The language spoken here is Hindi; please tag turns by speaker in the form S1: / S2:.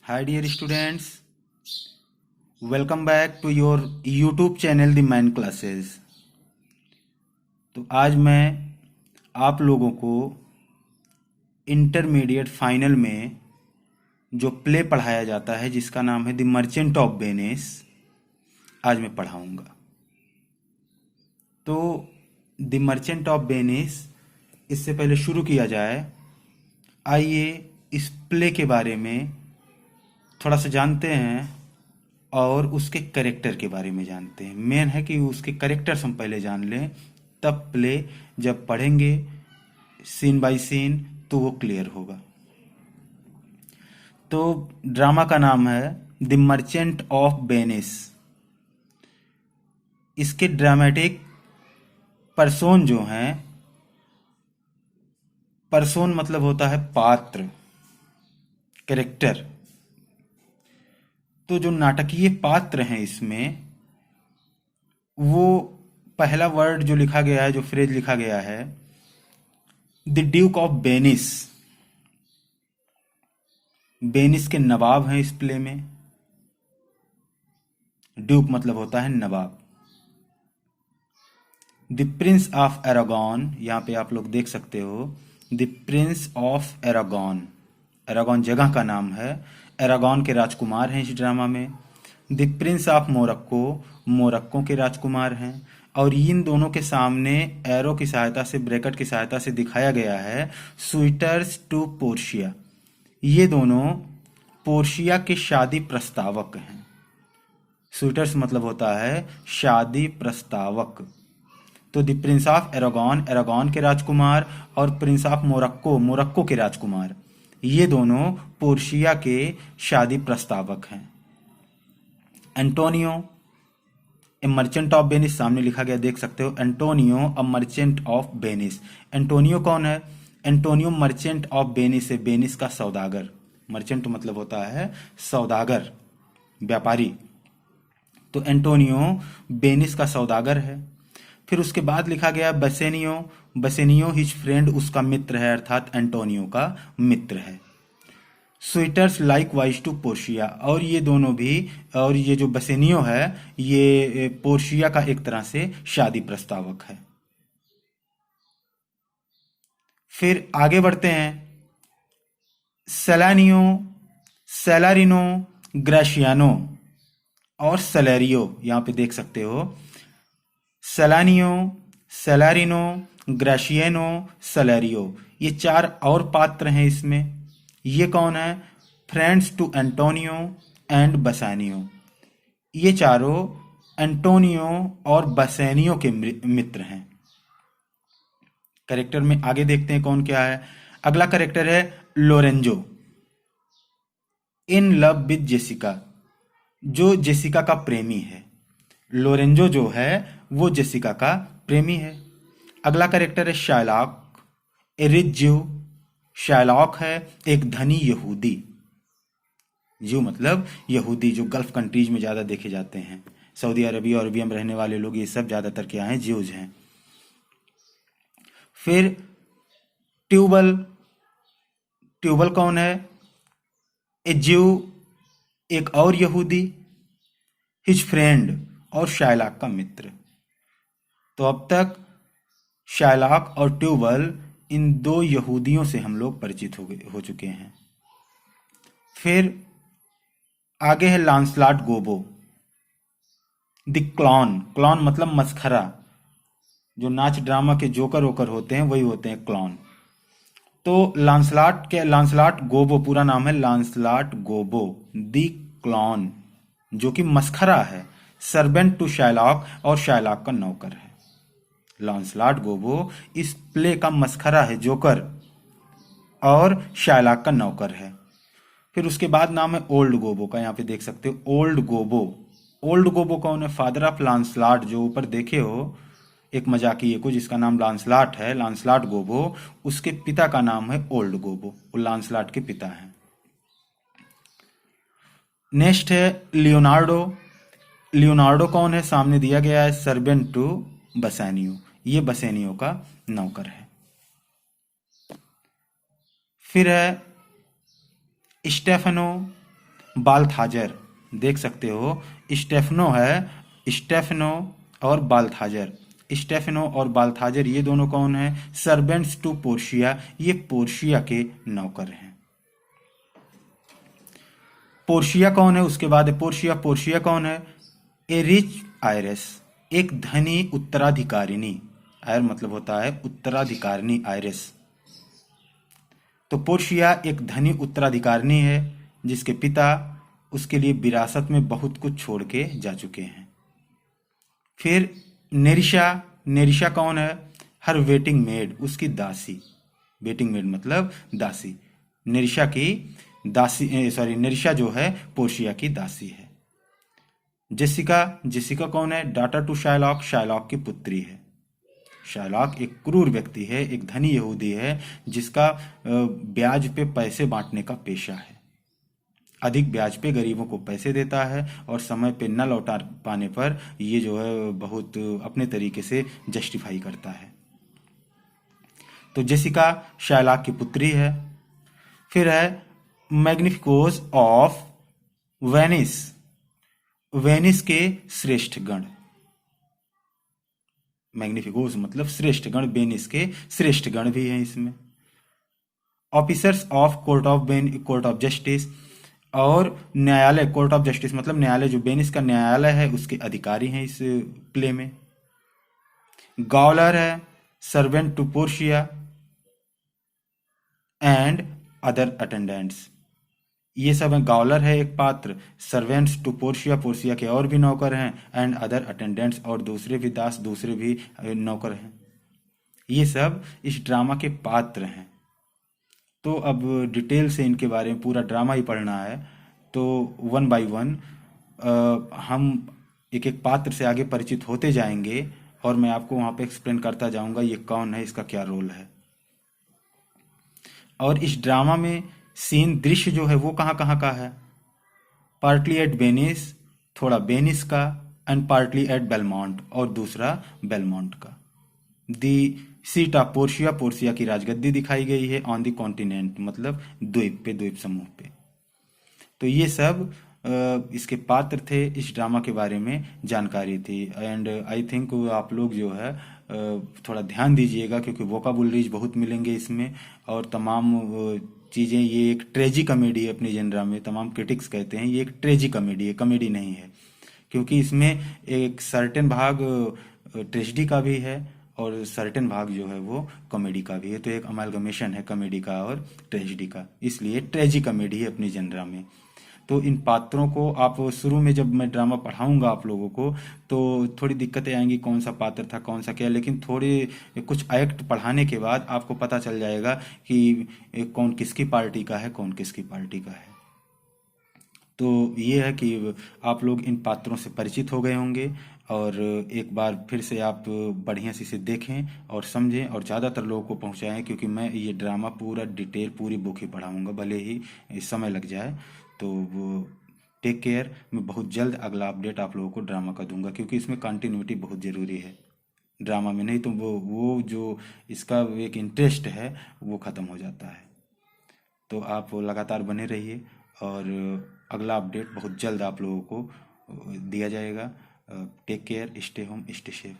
S1: Hi dear students, welcome back to your YouTube channel The Man Classes। तो आज मैं आप लोगों को इंटरमीडिएट फाइनल में जो प्ले पढ़ाया जाता है जिसका नाम है द मर्चेंट ऑफ वेनिस, आज मैं पढ़ाऊंगा। तो द मर्चेंट ऑफ वेनिस, इससे पहले शुरू किया जाए, आइए इस प्ले के बारे में थोड़ा सा जानते हैं और उसके करेक्टर के बारे में जानते हैं। मेन है कि उसके करेक्टर्स हम पहले जान लें, तब प्ले जब पढ़ेंगे सीन बाय सीन तो वो क्लियर होगा। तो ड्रामा का नाम है द मर्चेंट ऑफ वेनिस। इसके ड्रामेटिक पर्सोन जो हैं, पर्सोन मतलब होता है पात्र, करेक्टर। तो जो नाटकीय पात्र हैं इसमें, वो पहला वर्ड जो लिखा गया है, जो फ्रेज लिखा गया है, the Duke of Venice. Venice के नवाब हैं इस प्ले में। ड्यूक मतलब होता है नवाब। द प्रिंस ऑफ एरागॉन, यहाँ पे आप लोग देख सकते हो, the Prince of Aragon. Aragon जगह का नाम है। एरागॉन के राजकुमार हैं इस ड्रामा में। The Prince of Morocco, Morocco के राजकुमार हैं। और इन दोनों के सामने एरो की सहायता से, ब्रैकेट की सहायता से दिखाया गया है सुइटर्स टू पोर्शिया। ये दोनों पोर्शिया के शादी प्रस्तावक हैं। सुइटर्स मतलब होता है शादी प्रस्तावक। तो the Prince of Aragon, Aragon के राजकुमार, और प्रिंस ऑफ मोरक्को, मोरक्को के राजकुमार, ये दोनों पोर्शिया के शादी प्रस्तावक हैं। Antonio A merchant of Venice, सामने लिखा गया देख सकते हो, Antonio a merchant of Venice. Antonio कौन है? एंटोनियो मर्चेंट ऑफ वेनिस है, वेनिस का सौदागर। मर्चेंट मतलब होता है सौदागर, व्यापारी। तो एंटोनियो वेनिस का सौदागर है। फिर उसके बाद लिखा गया बसेनियो। बसेनियो हिज फ्रेंड, उसका मित्र है, अर्थात एंटोनियो का मित्र है। सुइटर्स लाइक वाइज टू पोर्शिया, और ये दोनों भी, और ये जो बसेनियो है ये पोर्शिया का एक तरह से शादी प्रस्तावक है। फिर आगे बढ़ते हैं। सेलानियो, सेलारिनो, ग्रेशियानो और सेलेरियो, यहाँ पे देख सकते हो, सेलानियो, सेलारिनो, ग्रेशियानो, सेलेरियो, ये चार और पात्र हैं इसमें। ये कौन है? Friends to Antonio and Bassanio. ये चारों एंटोनियो और बसेनियो के मित्र हैं। करेक्टर में आगे देखते हैं कौन क्या है। अगला करेक्टर है Lorenzo, in love with Jessica, जो जेसिका का प्रेमी है। लोरेंजो जो है वो जेसिका का प्रेमी है। अगला करेक्टर है शायलॉक, ए रिच ज्यू। शायलॉक है एक धनी यहूदी। ज्यू मतलब यहूदी, जो गल्फ कंट्रीज में ज्यादा देखे जाते हैं। सऊदी अरबिया और अरबिया में रहने वाले लोग, ये सब ज्यादातर क्या हैं? ज्यूज हैं। फिर ट्यूबल, ट्यूबल कौन है? ए ज्यू, एक और यहूदी, हिज फ्रेंड, और शायलॉक का मित्र। तो अब तक शायलॉक और ट्यूबल, इन दो यहूदियों से हम लोग परिचित हो चुके हैं। फिर आगे है लांसलाट गोबो, द क्लॉन। क्लॉन मतलब मस्खरा, जो नाच ड्रामा के जोकर वोकर होते हैं वही होते हैं क्लॉन। तो लांसलाट गोबो, पूरा नाम है लांसलाट गोबो द क्लॉन, जो कि मस्खरा है, सर्वेंट टू शायलॉक, और शायलॉक का नौकर है। लांसलाट गोबो इस प्ले का मस्खरा है, जोकर, और शायलॉक का नौकर है। फिर उसके बाद नाम है ओल्ड गोबो का, यहाँ पे देख सकते हो ओल्ड गोबो। ओल्ड गोबो कौन है? फादर ऑफ लांसलाट, जो ऊपर देखे हो एक मजाकिये को जिसका नाम लांसलाट है, लांसलाट गोबो, उसके पिता का नाम है ओल्ड गोबो, वो लांसलाट के पिता हैं। नेक्स्ट है लियोनार्डो। लियोनार्डो कौन है? सामने दिया गया है, सर्वेंट टू बसेनियो, ये बसेनियो का नौकर है। फिर है स्टेफनो, बाल्थाजर देख सकते हो, स्टेफनो है, स्टेफनो और बाल्थाजर। स्टेफनो और बाल्थाजर ये दोनों कौन है? सर्वेंट्स टू पोर्शिया, ये पोर्शिया के नौकर हैं। पोर्शिया कौन है? उसके बाद है पोर्शिया। पोर्शिया कौन है? ए रिच आयरस, एक धनी उत्तराधिकारिणी। आयर मतलब होता है उत्तराधिकारिणी, आयरस। तो पोर्शिया एक धनी उत्तराधिकारिणी है जिसके पिता उसके लिए विरासत में बहुत कुछ छोड़ के जा चुके हैं। फिर नेरिशा। नेरिशा कौन है? हर वेटिंग मेड, उसकी दासी। वेटिंग मेड मतलब दासी। नेरिशा की दासी, सॉरी, नेरिशा जो है पोर्शिया की दासी है। जेसिका। जेसिका कौन है? डॉटर टू शायलॉक, शायलॉक की पुत्री है। शायलॉक एक क्रूर व्यक्ति है, एक धनी यहूदी है जिसका ब्याज पे पैसे बांटने का पेशा है। अधिक ब्याज पे गरीबों को पैसे देता है और समय पे न लौटा पाने पर ये जो है बहुत अपने तरीके से जस्टिफाई करता है। तो जेसिका शायलॉक की पुत्री है। फिर है मैग्निफिकोस ऑफ वेनिस, वेनिस के श्रेष्ठ गण। मैग्निफिकोस मतलब श्रेष्ठ गण, वेनिस के श्रेष्ठ गण भी हैं इसमें। Officers of court of justice, और न्यायालय, कोर्ट ऑफ जस्टिस मतलब न्यायालय, जो वेनिस का न्यायालय है उसके अधिकारी हैं इस प्ले में। गावलर है, servant to Portia and other attendants. ये सब है। गावलर है एक पात्र, सर्वेंट्स टू पोर्शिया, पोर्शिया के और भी नौकर हैं, एंड अदर अटेंडेंट्स, और दूसरे भी दास, दूसरे भी नौकर हैं। ये सब इस ड्रामा के पात्र हैं। तो अब डिटेल से इनके बारे में पूरा ड्रामा ही पढ़ना है तो वन बाय वन हम एक एक पात्र से आगे परिचित होते जाएंगे और मैं आपको वहाँ पे एक्सप्लेन करता जाऊंगा ये कौन है, इसका क्या रोल है। और इस ड्रामा में सीन, दृश्य जो है वो कहाँ कहाँ का है? पार्टली एट वेनिस, थोड़ा वेनिस का, एंड पार्टली एट बेलमोंट, और दूसरा बेलमोंट का। दी सीट ऑफ पोर्शिया, पोर्शिया की राजगद्दी दिखाई गई है ऑन द कॉन्टिनेंट मतलब द्वीप पे, द्वीप समूह पे। तो ये सब इसके पात्र थे, इस ड्रामा के बारे में जानकारी थी। एंड आई थिंक आप लोग जो है थोड़ा ध्यान दीजिएगा क्योंकि वोकाबुलरीज बहुत मिलेंगे इसमें, और तमाम चीज़ें। ये एक ट्रेजी कॉमेडी है अपनी जेनरा में, तमाम क्रिटिक्स कहते हैं ये एक ट्रेजी कॉमेडी है, कॉमेडी नहीं है, क्योंकि इसमें एक सर्टेन भाग ट्रेजिडी का भी है और सर्टेन भाग जो है वो कॉमेडी का भी है। तो एक अमालगमेशन है कॉमेडी का और ट्रेजिडी का, इसलिए ट्रेजी कॉमेडी है अपनी जेनरा में। तो इन पात्रों को आप शुरू में जब मैं ड्रामा पढ़ाऊंगा आप लोगों को तो थोड़ी दिक्कतें आएंगी, कौन सा पात्र था कौन सा क्या, लेकिन थोड़े कुछ एक्ट पढ़ाने के बाद आपको पता चल जाएगा कि कौन किसकी पार्टी का है, कौन किसकी पार्टी का है। तो ये है कि आप लोग इन पात्रों से परिचित हो गए होंगे और एक बार फिर से आप बढ़िया से इसे देखें और समझें और ज़्यादातर लोगों को पहुंचाएं, क्योंकि मैं ये ड्रामा पूरा डिटेल पूरी बुक ही पढ़ाऊंगा, भले ही समय लग जाए। तो वो टेक केयर। मैं बहुत जल्द अगला अपडेट आप लोगों को ड्रामा का दूंगा, क्योंकि इसमें कंटिन्यूटी बहुत ज़रूरी है ड्रामा में, नहीं तो वो जो इसका एक इंटरेस्ट है वो ख़त्म हो जाता है। तो आप लगातार बने रहिए और अगला अपडेट बहुत जल्द आप लोगों को दिया जाएगा। Take care, stay home, stay safe.